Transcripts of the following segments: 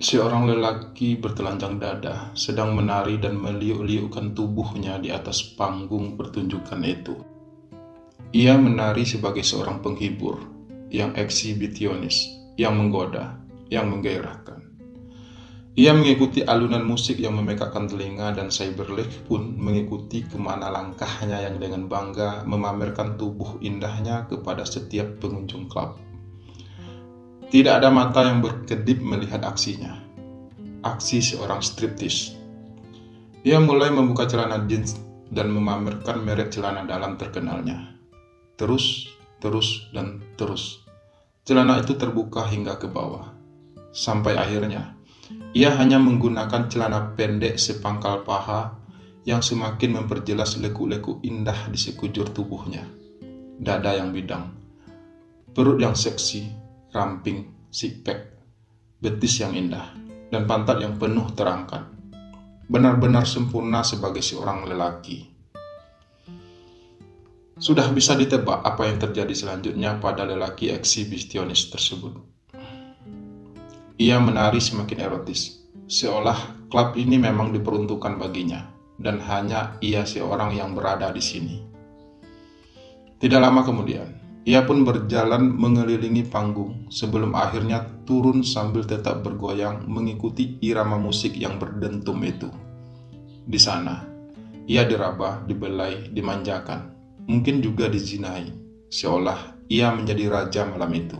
Seorang lelaki bertelanjang dada sedang menari dan meliuk-liukkan tubuhnya di atas panggung pertunjukan itu. Ia menari sebagai seorang penghibur yang eksibisionis, yang menggoda, yang menggairahkan. Ia mengikuti alunan musik yang memekakkan telinga, dan Cyberleaf pun mengikuti kemana langkahnya yang dengan bangga memamerkan tubuh indahnya kepada setiap pengunjung klub. Tidak ada mata yang berkedip melihat aksinya. Aksi seorang striptease. Ia mulai membuka celana jeans dan memamerkan merek celana dalam terkenalnya. Terus, dan terus. Celana itu terbuka hingga ke bawah. Sampai akhirnya, ia hanya menggunakan celana pendek sepangkal paha yang semakin memperjelas lekuk-lekuk indah di sekujur tubuhnya. Dada yang bidang, perut yang seksi, ramping, six-pack, betis yang indah, dan pantat yang penuh terangkat. Benar-benar sempurna sebagai seorang lelaki. Sudah bisa ditebak apa yang terjadi selanjutnya pada lelaki eksibisionis tersebut. Ia menari semakin erotis, seolah klub ini memang diperuntukkan baginya, dan hanya ia seorang yang berada di sini. Tidak lama kemudian, ia pun berjalan mengelilingi panggung sebelum akhirnya turun sambil tetap bergoyang mengikuti irama musik yang berdentum itu. Di sana, ia diraba, dibelai, dimanjakan, mungkin juga dizinai, seolah ia menjadi raja malam itu.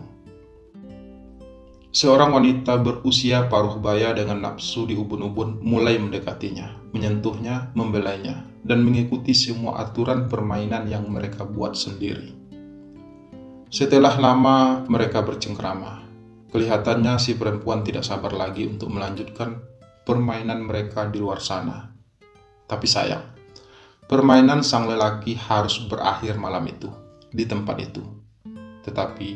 Seorang wanita berusia paruh baya dengan nafsu di ubun-ubun mulai mendekatinya, menyentuhnya, membelainya, dan mengikuti semua aturan permainan yang mereka buat sendiri. Setelah lama mereka bercengkrama, kelihatannya si perempuan tidak sabar lagi untuk melanjutkan permainan mereka di luar sana. Tapi sayang, permainan sang lelaki harus berakhir malam itu, di tempat itu, tetapi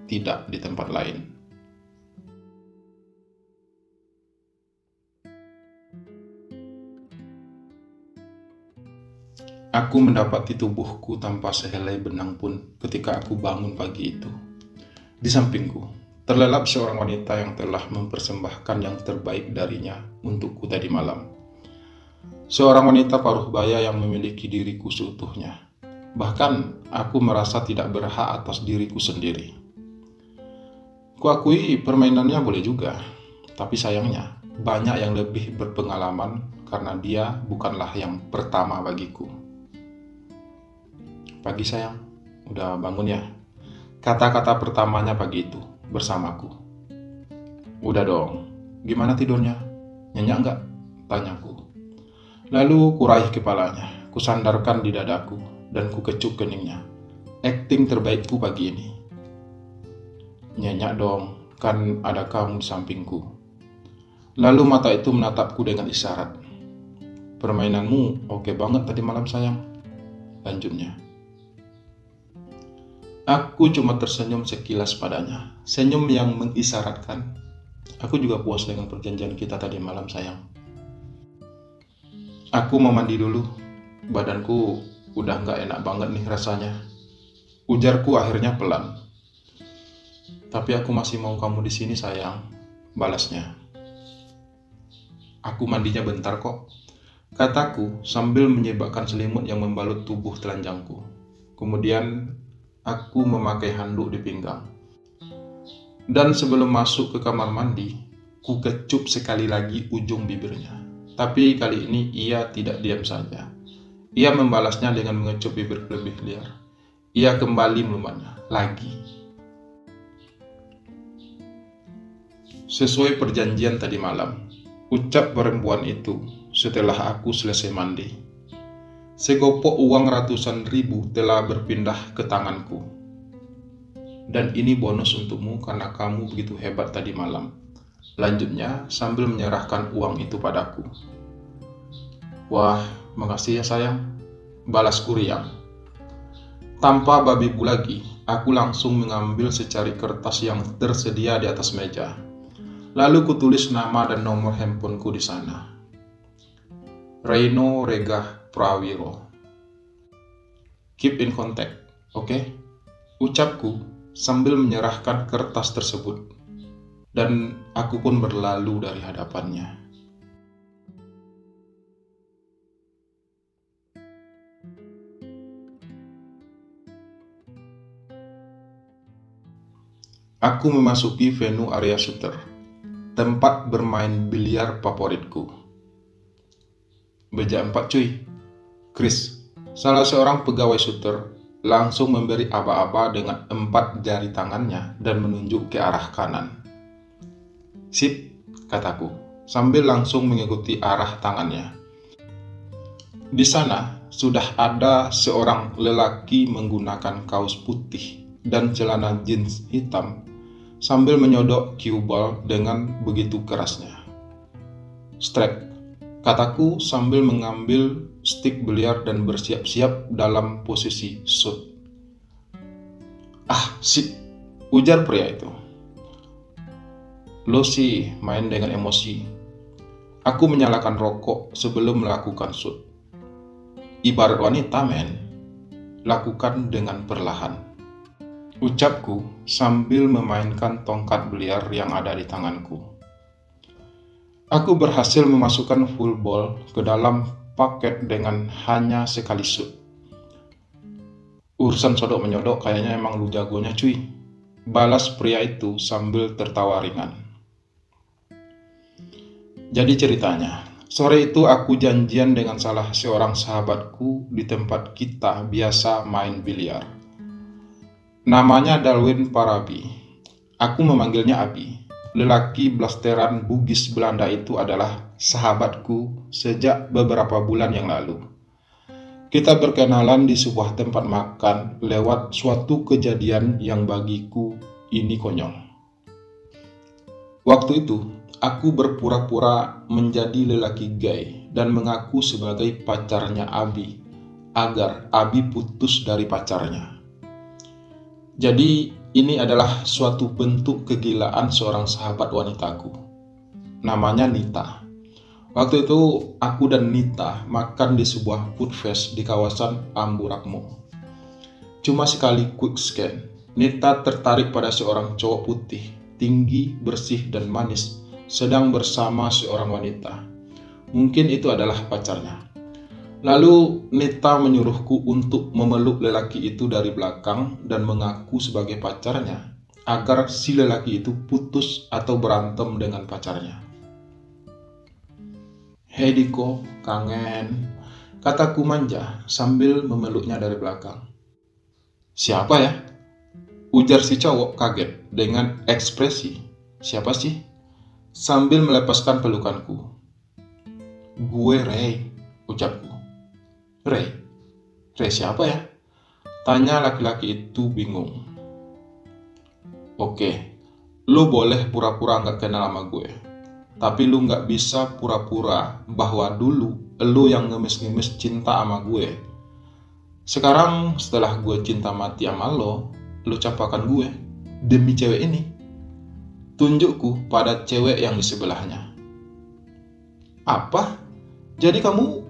tidak di tempat lain. Aku mendapati tubuhku tanpa sehelai benang pun ketika aku bangun pagi itu. Di sampingku, terlelap seorang wanita yang telah mempersembahkan yang terbaik darinya untukku tadi malam. Seorang wanita paruh baya yang memiliki diriku seutuhnya. Bahkan, aku merasa tidak berhak atas diriku sendiri. Kuakui permainannya boleh juga, tapi sayangnya banyak yang lebih berpengalaman karena dia bukanlah yang pertama bagiku. Pagi sayang, udah bangun ya? Kata-kata pertamanya pagi itu bersamaku. Udah dong, gimana tidurnya? Nyenyak nggak? Tanyaku. Lalu kuraih kepalanya, kusandarkan di dadaku, dan kukecup keningnya. Akting terbaikku pagi ini. Nyenyak dong, kan ada kamu di sampingku. Lalu mata itu menatapku dengan isyarat. Permainanmu oke banget tadi malam sayang. Lanjutnya. Aku cuma tersenyum sekilas padanya, senyum yang mengisyaratkan, aku juga puas dengan perjanjian kita tadi malam sayang. Aku mau mandi dulu, badanku udah gak enak banget nih rasanya. Ujarku akhirnya pelan. Tapi aku masih mau kamu di sini sayang, balasnya. Aku mandinya bentar kok, kataku sambil menyibakkan selimut yang membalut tubuh telanjangku. Kemudian aku memakai handuk di pinggang. Dan sebelum masuk ke kamar mandi, ku kecup sekali lagi ujung bibirnya. Tapi kali ini ia tidak diam saja. Ia membalasnya dengan mengecup bibir lebih liar. Ia kembali melumatnya lagi. Sesuai perjanjian tadi malam, ucap perempuan itu setelah aku selesai mandi. Segopok uang ratusan ribu telah berpindah ke tanganku. Dan ini bonus untukmu karena kamu begitu hebat tadi malam. Lanjutnya sambil menyerahkan uang itu padaku. Wah, makasih ya sayang, balasku riang. Tanpa babi bu lagi, aku langsung mengambil secari kertas yang tersedia di atas meja. Lalu kutulis nama dan nomor handphoneku di sana. Reino Regah Prawiro. Keep in contact, oke? Ucapku sambil menyerahkan kertas tersebut. dan aku pun berlalu dari hadapannya. Aku memasuki venue area shooter, tempat bermain biliar favoritku. Beja 4 cuy. Chris, salah seorang pegawai shooter, langsung memberi aba-aba dengan 4 jari tangannya dan menunjuk ke arah kanan. Sip, kataku, sambil langsung mengikuti arah tangannya. Di sana sudah ada seorang lelaki menggunakan kaos putih dan celana jeans hitam sambil menyodok cue ball dengan begitu kerasnya. Strike, kataku sambil mengambil stick biliar dan bersiap-siap dalam posisi shoot. Ah, sip, ujar pria itu. Lo sih main dengan emosi. Aku menyalakan rokok sebelum melakukan shoot. Ibarat wanita, men. Lakukan dengan perlahan, ucapku sambil memainkan tongkat biliar yang ada di tanganku. Aku berhasil memasukkan full ball ke dalam paket dengan hanya sekali shoot. Urusan sodok menyodok kayaknya emang lu jagonya cuy, balas pria itu sambil tertawa ringan. Jadi ceritanya, sore itu aku janjian dengan salah seorang sahabatku di tempat kita biasa main biliar. Namanya Dalwin Parabi. Aku memanggilnya Abi. Lelaki blasteran Bugis Belanda itu adalah sahabatku sejak beberapa bulan yang lalu. Kita berkenalan di sebuah tempat makan lewat suatu kejadian yang bagiku ini konyol. Waktu itu, aku berpura-pura menjadi lelaki gay dan mengaku sebagai pacarnya Abi agar Abi putus dari pacarnya. Jadi ini adalah suatu bentuk kegilaan seorang sahabat wanitaku. Namanya Nita. Waktu itu aku dan Nita makan di sebuah food fest di kawasan Amburakmo. Cuma sekali quick scan, Nita tertarik pada seorang cowok putih, tinggi, bersih, dan manis sedang bersama seorang wanita. Mungkin itu adalah pacarnya. Lalu Nita menyuruhku untuk memeluk lelaki itu dari belakang dan mengaku sebagai pacarnya agar si lelaki itu putus atau berantem dengan pacarnya. Hei Diko, kangen, kataku manja sambil memeluknya dari belakang. Siapa ya? Ujar si cowok kaget dengan ekspresi, siapa sih? Sambil melepaskan pelukanku. Gue Ray, ucapku. Ray siapa ya? Tanya laki-laki itu bingung. Oke, lu boleh pura-pura gak kenal sama gue. Tapi lu gak bisa pura-pura bahwa dulu lu yang ngemis-ngemis cinta sama gue. Sekarang setelah gue cinta mati sama lu capakan gue demi cewek ini. Tunjukku pada cewek yang di sebelahnya. Apa? Jadi kamu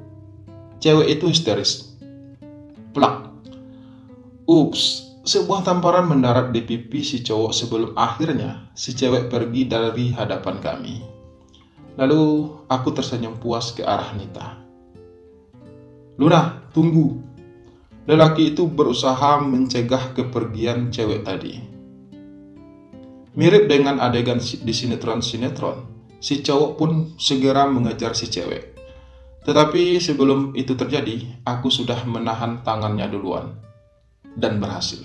cewek itu histeris? Plak. Ups, sebuah tamparan mendarat di pipi si cowok sebelum akhirnya si cewek pergi dari hadapan kami. Lalu aku tersenyum puas ke arah Nita. Luna, tunggu. Lelaki itu berusaha mencegah kepergian cewek tadi. Mirip dengan adegan di sinetron-sinetron, si cowok pun segera mengejar si cewek. Tetapi sebelum itu terjadi, aku sudah menahan tangannya duluan. Dan berhasil.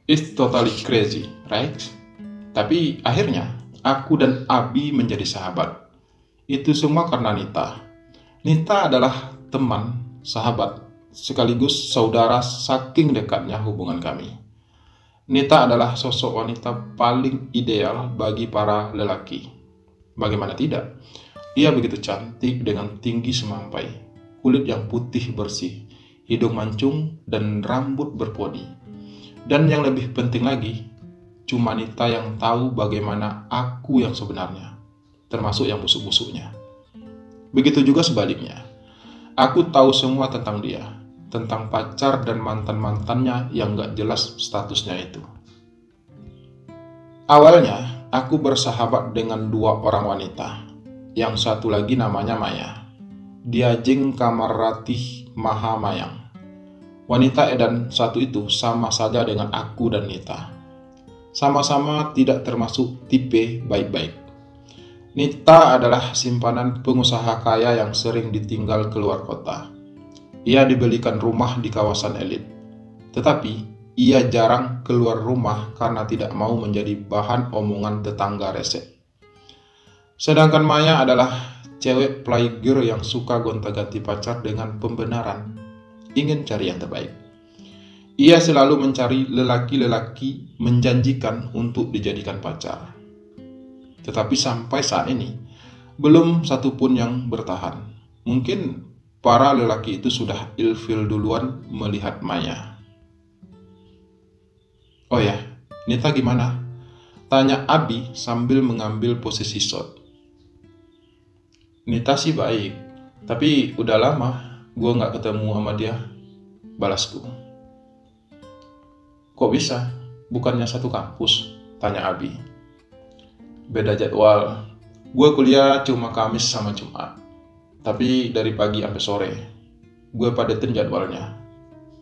It's totally crazy, right? Tapi akhirnya, aku dan Abi menjadi sahabat. Itu semua karena Nita. Nita adalah teman, sahabat, sekaligus saudara saking dekatnya hubungan kami. Nita adalah sosok wanita paling ideal bagi para lelaki. Bagaimana tidak? Ia begitu cantik dengan tinggi semampai, kulit yang putih bersih, hidung mancung, dan rambut berponi. Dan yang lebih penting lagi, cuma Nita yang tahu bagaimana aku yang sebenarnya, termasuk yang busuk-busuknya. Begitu juga sebaliknya. Aku tahu semua tentang dia, tentang pacar dan mantan-mantannya yang gak jelas statusnya itu. Awalnya, aku bersahabat dengan dua orang wanita. Yang satu lagi namanya Maya. Dia Jeng Kamarratih Mahamayang. Wanita edan satu itu sama saja dengan aku dan Nita. Sama-sama tidak termasuk tipe baik-baik. Nita adalah simpanan pengusaha kaya yang sering ditinggal keluar kota. Ia dibelikan rumah di kawasan elit. Tetapi, ia jarang keluar rumah karena tidak mau menjadi bahan omongan tetangga rese. Sedangkan Maya adalah cewek playgirl yang suka gonta-ganti pacar dengan pembenaran, ingin cari yang terbaik. Ia selalu mencari lelaki-lelaki menjanjikan untuk dijadikan pacar. Tetapi sampai saat ini, belum satupun yang bertahan. Mungkin para lelaki itu sudah ilfil duluan melihat Maya. Oh ya, Nita gimana? Tanya Abi sambil mengambil posisi shot. Nita sih baik, tapi udah lama gue gak ketemu sama dia, balasku. Kok bisa? Bukannya satu kampus? Tanya Abi. Beda jadwal, gue kuliah cuma Kamis sama Jumat, tapi dari pagi sampai sore, gue padetin jadwalnya,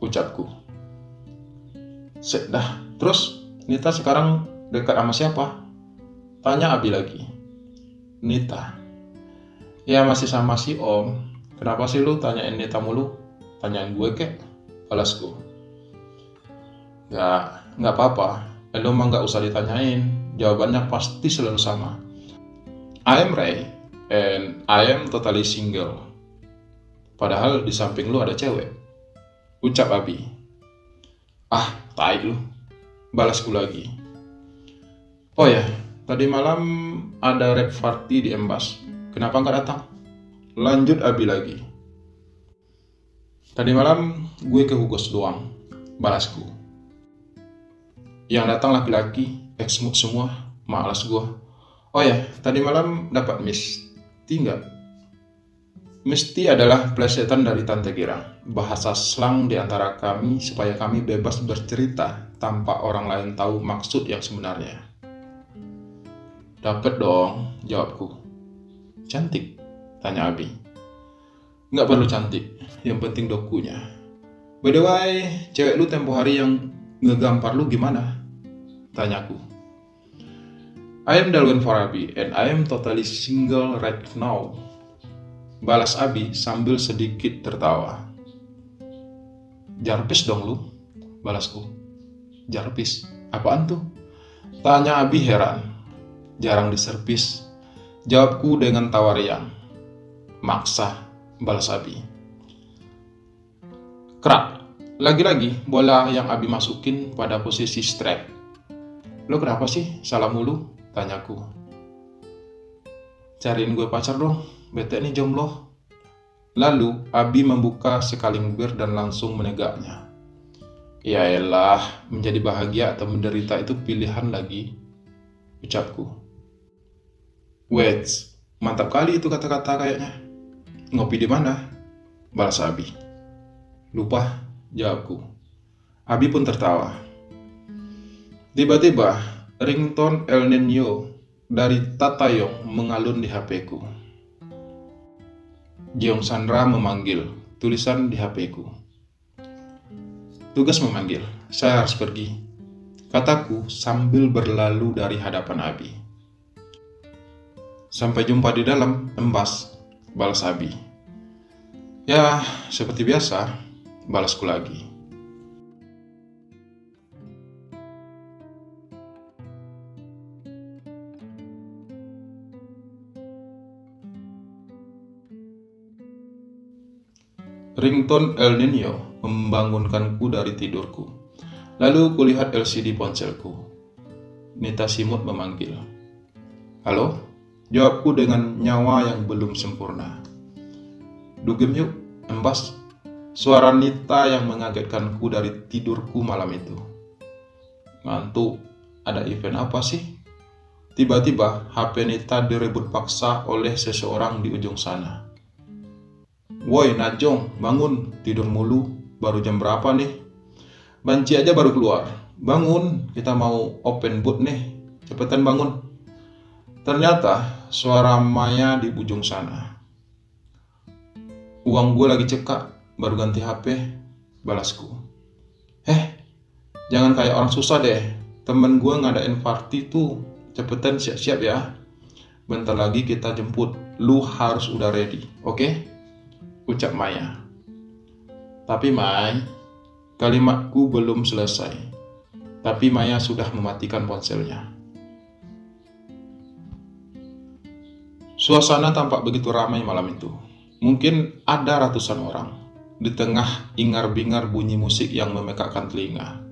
ucapku. Dah, terus Nita sekarang dekat sama siapa? Tanya Abi lagi. Nita. Ya masih sama si Om. Kenapa sih lu tanyain Nita mulu? Tanyain gue kek, balasku. Gak apa-apa. Lu mah gak usah ditanyain. Jawabannya pasti selalu sama. I am Ray and I am totally single. Padahal di samping lu ada cewek, ucap Abi. Ah, tai lu, balasku lagi. Oh ya, tadi malam ada rap party di Embas. Kenapa nggak datang? Lanjut Abi lagi. Tadi malam gue ke Hugos doang, balasku. Yang datang laki-laki, ex-mood semua, malas gue. Oh ya, tadi malam dapat Misti nggak? Misti adalah plesetan dari Tante Girang, bahasa slang di antara kami supaya kami bebas bercerita tanpa orang lain tahu maksud yang sebenarnya. Dapet dong, jawabku. Cantik? Tanya Abi. Nggak perlu cantik, yang penting dokunya. By the way, cewek lu tempo hari yang ngegampar lu gimana? Tanyaku. I am Dalwin Farabi and I am totally single right now, balas Abi sambil sedikit tertawa. Jarpis dong lu, balasku. Jarpis? Apaan tuh? Tanya Abi heran. Jarang diservis, jawabku dengan tawa riang. Maksa, balas Abi. Krak, lagi-lagi bola yang Abi masukin pada posisi strike. Lo kenapa sih salah mulu? Tanyaku. Cariin gue pacar dong, bete nih jomblo. Lalu Abi membuka sekaling bir dan langsung menegaknya. Ya elah, menjadi bahagia atau menderita itu pilihan lagi, ucapku. Wait, mantap kali itu kata-kata kayaknya. Ngopi di mana? Balas Abi. Lupa, jawabku. Abi pun tertawa. Tiba-tiba, ringtone El Nino dari Tatayong mengalun di HP-ku. Jeong Sandra memanggil, tulisan di HP-ku. Tugas memanggil, saya harus pergi, kataku sambil berlalu dari hadapan Abi. Sampai jumpa di dalam, Embas, balas Abi. Ya, seperti biasa, balasku lagi. Ringtone El Nino membangunkanku dari tidurku. Lalu kulihat LCD ponselku. Nita Simut memanggil. Halo? Jawabku dengan nyawa yang belum sempurna. Dugem yuk, Embas. Suara Nita yang mengagetkanku dari tidurku malam itu. Ngantuk, ada event apa sih? Tiba-tiba HP Nita direbut paksa oleh seseorang di ujung sana. Woi Najong, bangun, tidur mulu, baru jam berapa nih? Banci aja baru keluar, bangun, kita mau open boot nih, cepetan bangun. Ternyata suara Maya di ujung sana. Uang gue lagi cekak, baru ganti HP, balasku. Jangan kayak orang susah deh. Temen gue ngadain party tuh, cepetan siap-siap ya. Bentar lagi kita jemput, lu harus udah ready, oke? Ucap Maya. Tapi Mai, kalimatku belum selesai. Tapi Maya sudah mematikan ponselnya. Suasana tampak begitu ramai malam itu. Mungkin ada ratusan orang. Di tengah ingar-bingar bunyi musik yang memekakkan telinga.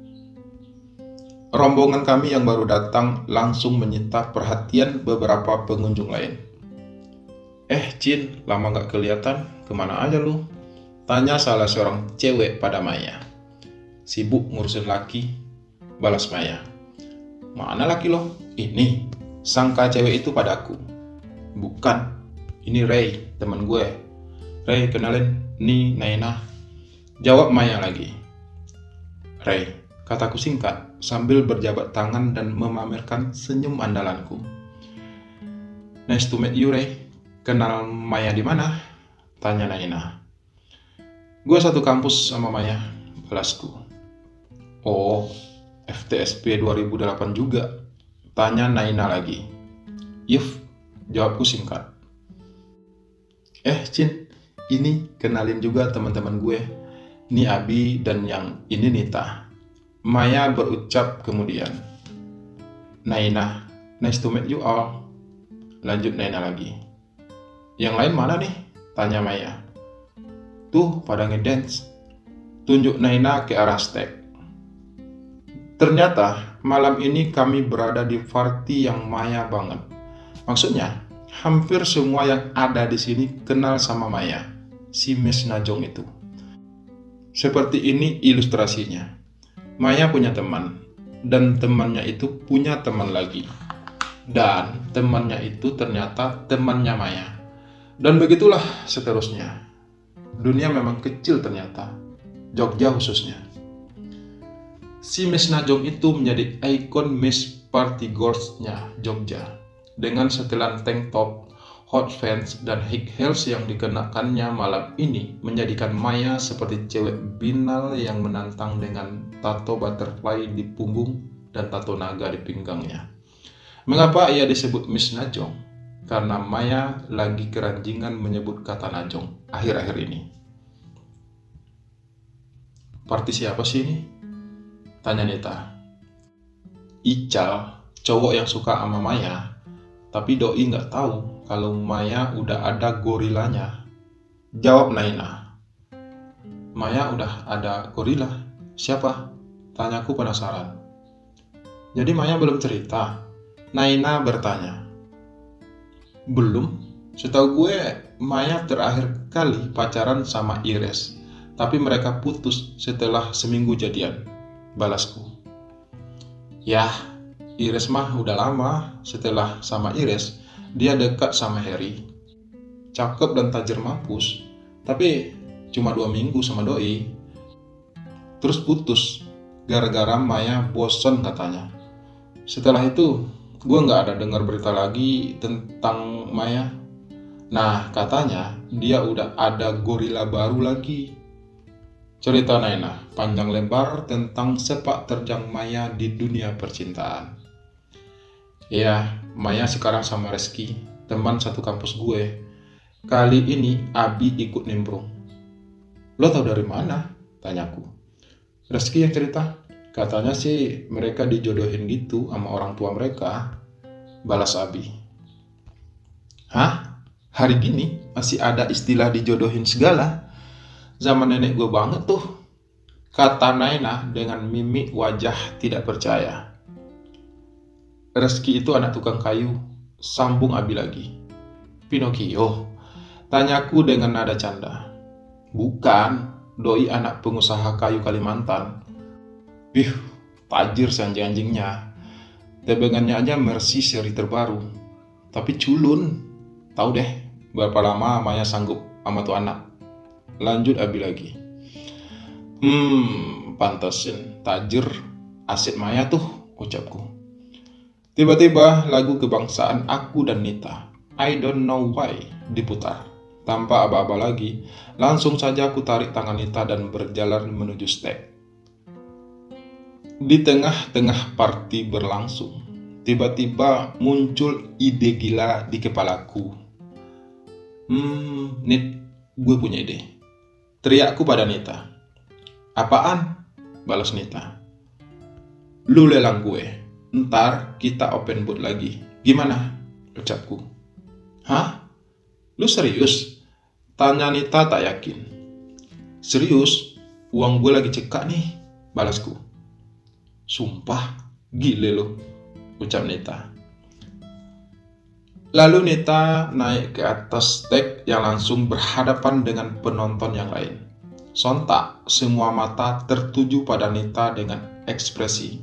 Rombongan kami yang baru datang langsung menyita perhatian beberapa pengunjung lain. Cin, lama gak kelihatan, kemana aja lu? Tanya salah seorang cewek pada Maya. Sibuk ngurusin laki, balas Maya. Mana laki lo? Ini, sangka cewek itu padaku. Bukan, ini Ray, teman gue. Ray, kenalin, nih Naina. Jawab Maya lagi. Ray, kataku singkat sambil berjabat tangan dan memamerkan senyum andalanku. Nice to meet you, Ray. Kenal Maya di mana? Tanya Naina. Gue satu kampus sama Maya, balasku. Oh, FTSP 2008 juga? Tanya Naina lagi. Yuf, jawabku singkat. Cin, ini kenalin juga teman-teman gue. Ini Abi dan yang ini Nita. Maya berucap kemudian. Naina, nice to meet you all. Lanjut Naina lagi. Yang lain mana nih? Tanya Maya. Tuh pada ngedance. Tunjuk Naina ke arah stage. Ternyata malam ini kami berada di party yang Maya banget. Maksudnya, hampir semua yang ada di sini kenal sama Maya, si Miss Najong itu. Seperti ini ilustrasinya. Maya punya teman, dan temannya itu punya teman lagi. Dan temannya itu ternyata temannya Maya. Dan begitulah seterusnya. Dunia memang kecil ternyata, Jogja khususnya. Si Miss Najong itu menjadi ikon Miss Party Girls-nya Jogja. Dengan setelan tank top, hot pants, dan high heels yang dikenakannya malam ini menjadikan Maya seperti cewek binal yang menantang dengan tato butterfly di punggung dan tato naga di pinggangnya. Mengapa ia disebut Miss Najong? Karena Maya lagi keranjingan menyebut kata Najong akhir-akhir ini. Party siapa sih ini? Tanya Nita. Ical, cowok yang suka sama Maya. Tapi doi nggak tahu kalau Maya udah ada gorilanya. Jawab Naina. Maya udah ada gorila? Siapa? Tanyaku penasaran. Jadi Maya belum cerita? Naina bertanya. Belum. Setahu gue Maya terakhir kali pacaran sama Iris. Tapi mereka putus setelah seminggu jadian. Balasku. Yah, Iris mah udah lama. Setelah sama Iris, dia dekat sama Harry. Cakep dan tajir mampus. Tapi cuma 2 minggu sama doi. Terus putus. Gara-gara Maya bosen katanya. Setelah itu, gue gak ada dengar berita lagi tentang Maya. Nah, katanya dia udah ada gorila baru lagi. Cerita Naina panjang lebar tentang sepak terjang Maya di dunia percintaan. Ya, Maya sekarang sama Reski, teman satu kampus gue. Kali ini Abi ikut nimbrung. Lo tau dari mana? Tanyaku. Reski yang cerita. Katanya sih mereka dijodohin gitu sama orang tua mereka. Balas Abi. Hah? Hari gini masih ada istilah dijodohin segala? Zaman nenek gue banget tuh. Kata Naina dengan mimik wajah tidak percaya. Reski itu anak tukang kayu. Sambung Abi lagi. Pinocchio? Tanyaku dengan nada canda. Bukan, doi anak pengusaha kayu Kalimantan. Tajir seanjing-anjingnya. Tebengannya aja Mercy seri terbaru. Tapi culun. Tahu deh berapa lama Maya sanggup sama tuh anak. Lanjut Abi lagi. Pantesin tajir aset Maya tuh, ucapku. Tiba-tiba lagu kebangsaan Aku dan Nita, I Don't Know Why, diputar. Tanpa aba-aba lagi, langsung saja aku tarik tangan Nita dan berjalan menuju stage. Di tengah-tengah party berlangsung, tiba-tiba muncul ide gila di kepalaku. Nit, gue punya ide. Teriakku pada Nita. Apaan? Balas Nita. Lu lelang gue, ntar kita open boot lagi. Gimana? Ucapku. Hah? Lu serius? Tanya Nita tak yakin. Serius? Uang gue lagi cekak nih, balasku. Sumpah, gile lu, ucap Nita. Lalu Nita naik ke atas stage yang langsung berhadapan dengan penonton yang lain. Sontak, semua mata tertuju pada Nita dengan ekspresi,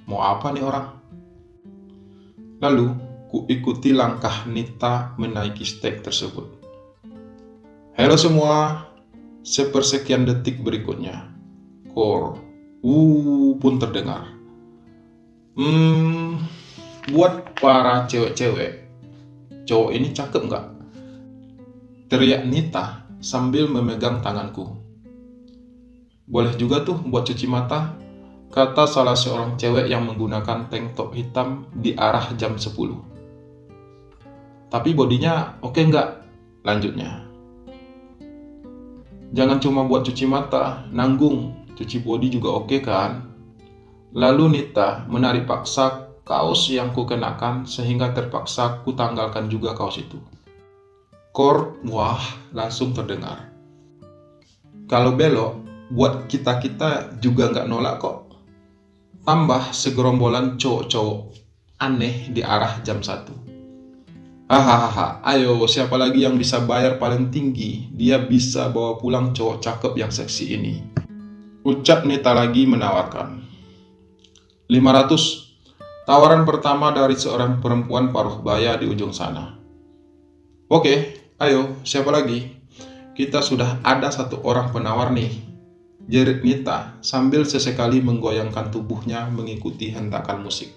mau apa nih orang? Lalu, ku ikuti langkah Nita menaiki stage tersebut. Halo semua, sepersekian detik berikutnya, kor pun terdengar. Buat para cewek-cewek, cowok ini cakep nggak? Teriak Nita sambil memegang tanganku. Boleh juga tuh buat cuci mata, kata salah seorang cewek yang menggunakan tank top hitam di arah jam 10. Tapi bodinya oke nggak? Lanjutnya. Jangan cuma buat cuci mata, nanggung, cuci body juga oke kan? Lalu Nita menarik paksa kaos yang ku kenakan sehingga terpaksa ku tanggalkan juga kaos itu. Kor, wah, langsung terdengar. Kalau belok, buat kita-kita juga nggak nolak kok. Tambah segerombolan cowok-cowok aneh di arah jam 1. Hahaha, ayo siapa lagi yang bisa bayar paling tinggi, dia bisa bawa pulang cowok cakep yang seksi ini. Ucap Nita lagi menawarkan. 500, tawaran pertama dari seorang perempuan paruh baya di ujung sana. Oke, ayo siapa lagi? Kita sudah ada satu orang penawar nih, jerit Nita sambil sesekali menggoyangkan tubuhnya mengikuti hentakan musik.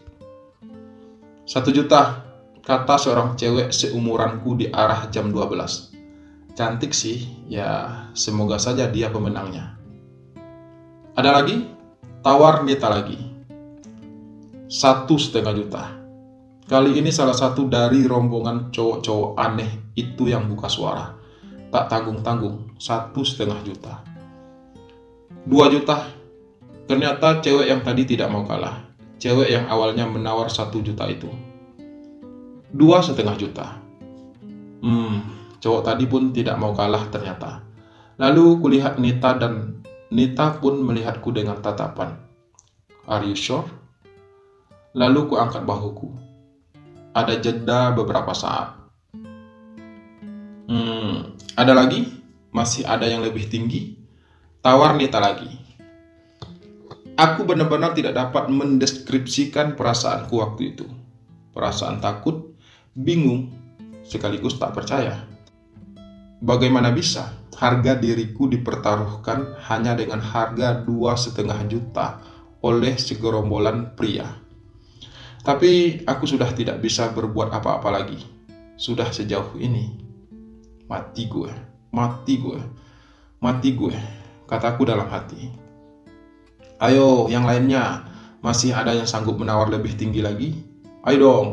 1 juta, kata seorang cewek seumuranku di arah jam 12. Cantik sih, ya semoga saja dia pemenangnya. Ada lagi? Tawar Nita lagi. 1,5 juta. Kali ini salah satu dari rombongan cowok-cowok aneh itu yang buka suara. Tak tanggung-tanggung, 1,5 juta. 2 juta. Ternyata cewek yang tadi tidak mau kalah. Cewek yang awalnya menawar 1 juta itu. 2,5 juta. Cowok tadi pun tidak mau kalah ternyata. Lalu kulihat Nita dan Nita pun melihatku dengan tatapan. Are you sure? Lalu ku angkat bahuku. Ada jeda beberapa saat. Ada lagi? Masih ada yang lebih tinggi? Tawar Nita lagi. Aku benar-benar tidak dapat mendeskripsikan perasaanku waktu itu. Perasaan takut, bingung, sekaligus tak percaya. Bagaimana bisa harga diriku dipertaruhkan hanya dengan harga 2,5 juta oleh segerombolan pria? Tapi aku sudah tidak bisa berbuat apa-apa lagi. Sudah sejauh ini. Mati gue, kataku dalam hati. Ayo yang lainnya, masih ada yang sanggup menawar lebih tinggi lagi? Ayo dong.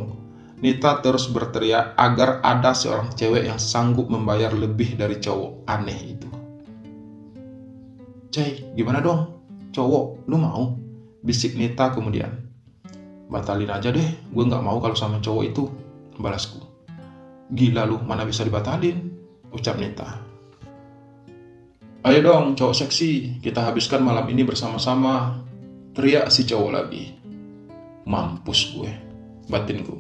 Nita terus berteriak agar ada seorang cewek yang sanggup membayar lebih dari cowok aneh itu. Cey, gimana dong? Cowok, lu mau? Bisik Nita kemudian. Batalin aja deh, gue gak mau kalau sama cowok itu, balasku. Gila lu, mana bisa dibatalin? Ucap Nita. Ayo dong cowok seksi, kita habiskan malam ini bersama-sama, teriak si cowok lagi. Mampus gue, batinku.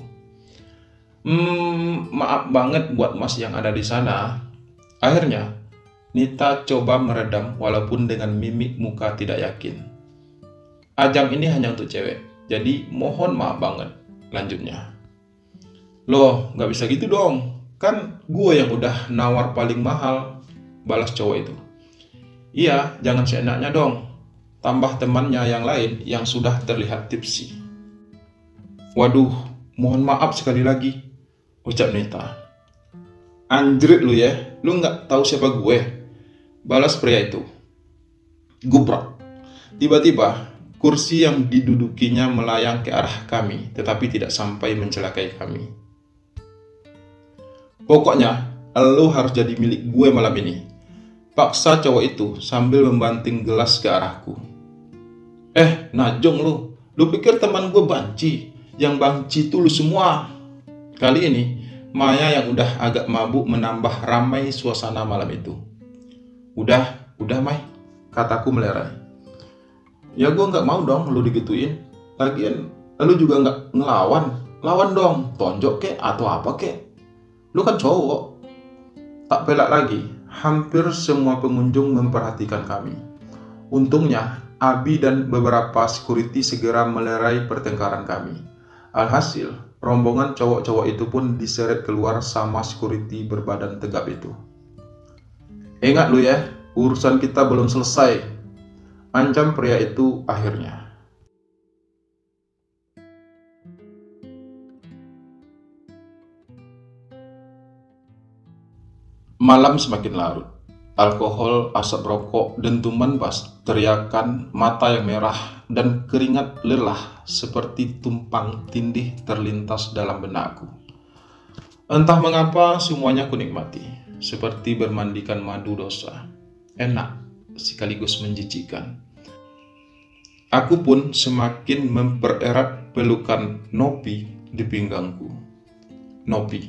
Maaf banget buat mas yang ada di sana. Akhirnya, Nita coba meredam walaupun dengan mimik muka tidak yakin. Ajang ini hanya untuk cewek, jadi mohon maaf banget, lanjutnya. Loh, gak bisa gitu dong, kan gue yang udah nawar paling mahal, balas cowok itu. Iya, jangan seenaknya dong, tambah temannya yang lain yang sudah terlihat tipsi. Waduh, Mohon maaf sekali lagi, ucap Nita. Anjrit lu ya, lu nggak tahu siapa gue, balas pria itu. Guprak. Tiba-tiba, kursi yang didudukinya melayang ke arah kami, tetapi tidak sampai mencelakai kami. Pokoknya, lu harus jadi milik gue malam ini, paksa cowok itu sambil membanting gelas ke arahku. Najong lu pikir teman gue banci? Yang banci itu lu semua. Kali ini, Maya yang udah agak mabuk menambah ramai suasana malam itu. Udah Mai, kataku melerai. Ya gue nggak mau dong lu digituin. Lagian, lu juga nggak ngelawan. Lawan dong, tonjok kek atau apa kek. Lu kan cowok. Tak pelak lagi, hampir semua pengunjung memperhatikan kami. Untungnya, Abi dan beberapa security segera melerai pertengkaran kami. Alhasil, rombongan cowok-cowok itu pun diseret keluar sama security berbadan tegap itu. Ingat lu ya, urusan kita belum selesai, ancam pria itu akhirnya. Malam semakin larut. Alkohol, asap rokok, dentuman bas, teriakan, mata yang merah, dan keringat lelah seperti tumpang tindih terlintas dalam benakku. Entah mengapa semuanya kunikmati, seperti bermandikan madu dosa. Enak, sekaligus menjijikkan. Aku pun semakin mempererat pelukan Nopi di pinggangku. Nopi,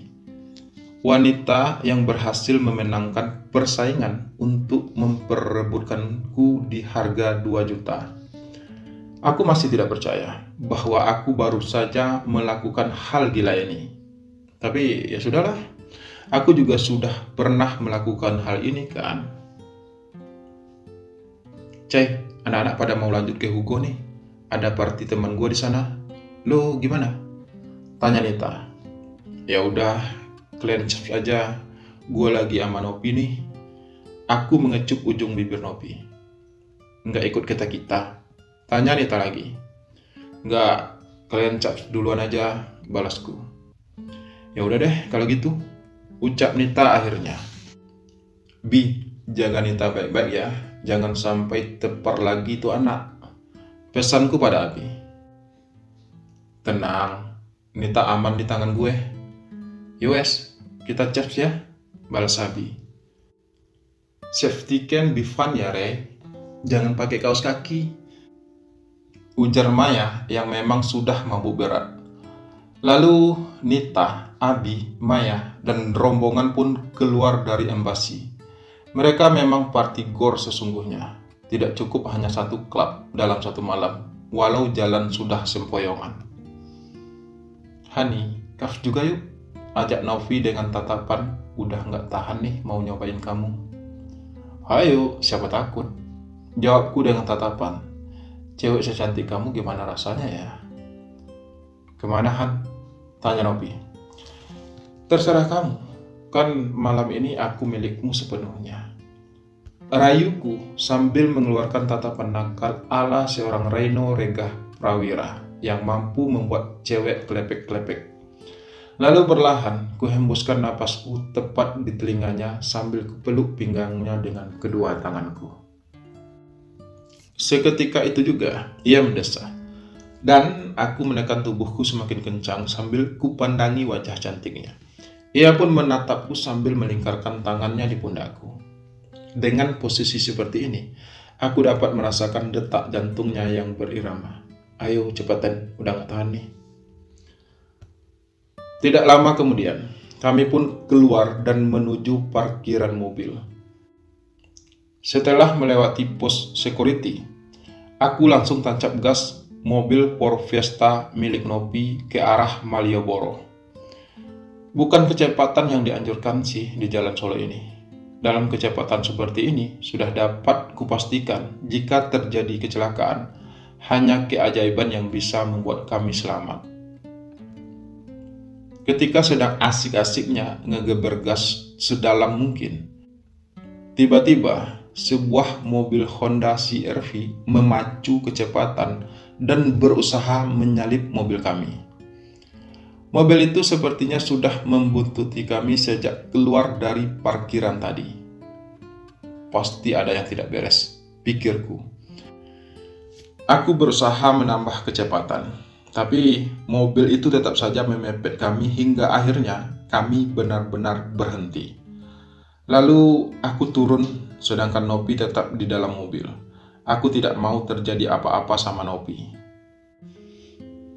wanita yang berhasil memenangkan persaingan untuk memperebutkanku di harga 2 juta. Aku masih tidak percaya bahwa aku baru saja melakukan hal gila ini. Tapi ya sudahlah, aku juga sudah pernah melakukan hal ini kan. Cai, anak-anak pada mau lanjut ke Hugo nih. Ada party teman gue di sana. Lo gimana? Tanya Nita. Ya udah, kalian cek aja, gue lagi sama Nopi nih. Aku mengecup ujung bibir Nopi. Nggak ikut kita. Tanya Nita lagi. Nggak, kalian cek duluan aja, balasku. Ya udah deh, kalau gitu, ucap Nita akhirnya. Bi, jaga Nita baik-baik ya, jangan sampai tepar lagi tuh anak. Pesanku pada Abi. Tenang, Nita aman di tangan gue. Yowes, kita caps ya, balas Abi. Safety can be fun ya, Re. Jangan pakai kaos kaki, ujar Maya yang memang sudah mabuk berat. Lalu Nita, Abi, Maya, dan rombongan pun keluar dari embasi. Mereka memang party gore sesungguhnya. Tidak cukup hanya satu klub dalam satu malam, walau jalan sudah sempoyongan. Hani, kaf juga yuk, ajak Novi dengan tatapan, udah nggak tahan nih mau nyobain kamu. Ayo, siapa takut? Jawabku dengan tatapan. Cewek secantik kamu gimana rasanya ya? Kemana Han? Tanya Novi. Terserah kamu, kan malam ini aku milikmu sepenuhnya. Rayuku sambil mengeluarkan tatapan nakal ala seorang Reno Regah Prawira yang mampu membuat cewek kelepek-kelepek. Lalu perlahan kuhembuskan napasku tepat di telinganya sambil kupeluk pinggangnya dengan kedua tanganku. Seketika itu juga ia mendesah, dan aku menekan tubuhku semakin kencang sambil kupandangi wajah cantiknya. Ia pun menatapku sambil melingkarkan tangannya di pundakku. Dengan posisi seperti ini, aku dapat merasakan detak jantungnya yang berirama. Ayo cepetan, udah gak tahan nih. Tidak lama kemudian, kami pun keluar dan menuju parkiran mobil. Setelah melewati pos security, aku langsung tancap gas mobil Ford Fiesta milik Nopi ke arah Malioboro. Bukan kecepatan yang dianjurkan sih di jalan Solo ini. Dalam kecepatan seperti ini, sudah dapat kupastikan jika terjadi kecelakaan, hanya keajaiban yang bisa membuat kami selamat. Ketika sedang asik-asiknya ngegeber gas sedalam mungkin, tiba-tiba sebuah mobil Honda CR-V memacu kecepatan dan berusaha menyalip mobil kami. Mobil itu sepertinya sudah membuntuti kami sejak keluar dari parkiran tadi. Pasti ada yang tidak beres, pikirku. Aku berusaha menambah kecepatan, tapi mobil itu tetap saja memepet kami hingga akhirnya kami benar-benar berhenti. Lalu aku turun, sedangkan Nopi tetap di dalam mobil. Aku tidak mau terjadi apa-apa sama Nopi.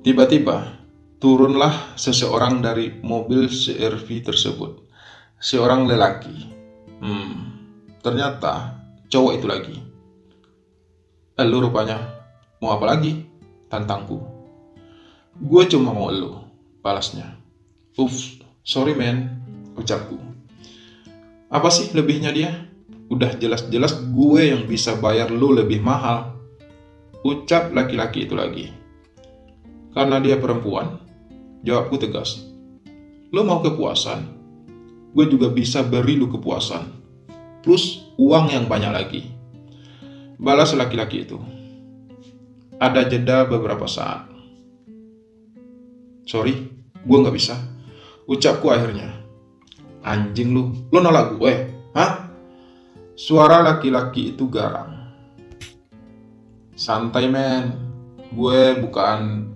Tiba-tiba, turunlah seseorang dari mobil CR-V tersebut. Seorang lelaki. Ternyata cowok itu lagi. Lu rupanya. Mau apa lagi? Tantangku. Gue cuma mau elu, balasnya. Sorry man, ucapku. Apa sih lebihnya dia? Udah jelas-jelas gue yang bisa bayar lu lebih mahal, ucap laki-laki itu lagi. Karena dia perempuan, jawabku tegas. Lu mau kepuasan? Gue juga bisa beri lu kepuasan, plus uang yang banyak lagi, balas laki-laki itu. Ada jeda beberapa saat. Sorry, gue gak bisa, ucapku akhirnya. Anjing lu nolak gue? Hah? Suara laki-laki itu garang. Santai men, gue bukan.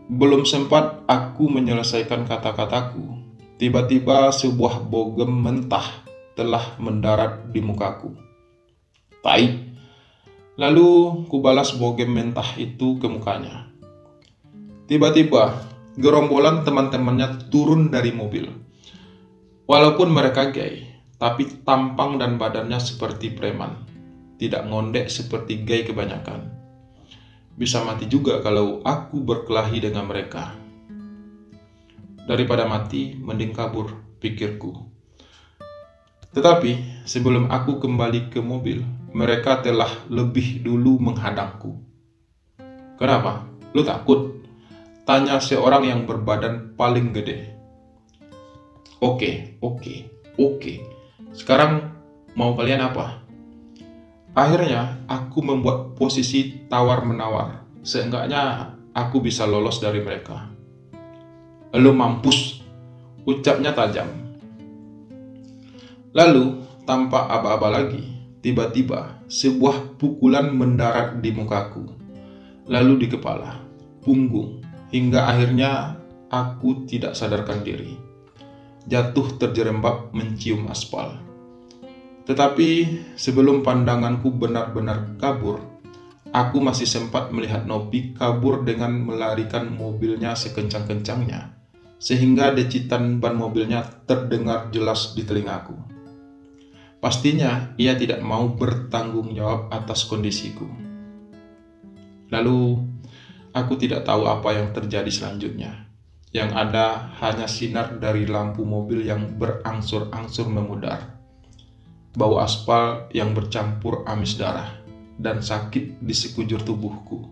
Belum sempat aku menyelesaikan kata-kataku, tiba-tiba sebuah bogem mentah telah mendarat di mukaku. Tai. Lalu kubalas bogem mentah itu ke mukanya. Tiba-tiba gerombolan teman-temannya turun dari mobil. Walaupun mereka gay, tapi tampang dan badannya seperti preman. Tidak ngondek seperti gay kebanyakan. Bisa mati juga kalau aku berkelahi dengan mereka. Daripada mati, mending kabur, pikirku. Tetapi sebelum aku kembali ke mobil, mereka telah lebih dulu menghadangku. Kenapa? Lu takut? Tanya seorang yang berbadan paling gede. Oke. Sekarang mau kalian apa? Akhirnya aku membuat posisi tawar-menawar. Seenggaknya aku bisa lolos dari mereka. Lu mampus, ucapnya tajam. Lalu, tanpa aba-aba lagi, tiba-tiba sebuah pukulan mendarat di mukaku, lalu di kepala, punggung, hingga akhirnya aku tidak sadarkan diri. Jatuh terjerembab mencium aspal. Tetapi sebelum pandanganku benar-benar kabur, aku masih sempat melihat Nopi kabur dengan melarikan mobilnya sekencang-kencangnya, sehingga decitan ban mobilnya terdengar jelas di telingaku. Pastinya ia tidak mau bertanggung jawab atas kondisiku. Lalu, aku tidak tahu apa yang terjadi selanjutnya. Yang ada hanya sinar dari lampu mobil yang berangsur-angsur memudar. Bau aspal yang bercampur amis darah dan sakit di sekujur tubuhku.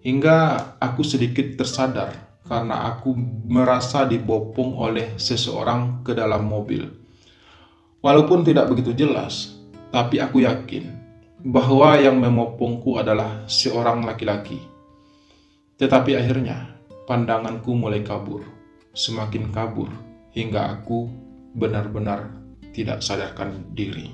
Hingga aku sedikit tersadar karena aku merasa dibopong oleh seseorang ke dalam mobil. Walaupun tidak begitu jelas, tapi aku yakin bahwa yang memopongku adalah seorang laki-laki. Tetapi akhirnya pandanganku mulai kabur, semakin kabur, hingga aku benar-benar tidak sadarkan diri.